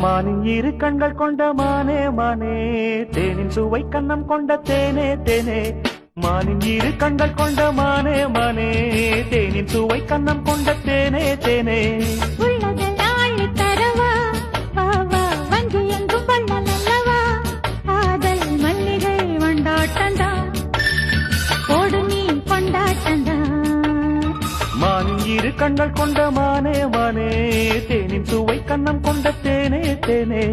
மானின் இரு கண்கள் கொண்ட மானே மானே, தேனின் சுவை கண்ணம் கொண்ட தேனே தேனே. மானின் இரு கண்கள் கொண்ட மானே மானே, தேனின் சுவை கண்ணம் கொண்ட தேனே தேனே. இரு கண்கள் கொண்ட மானே மானே, தேனின் சுவை கண்ணம் கொண்ட தேனே தேனே.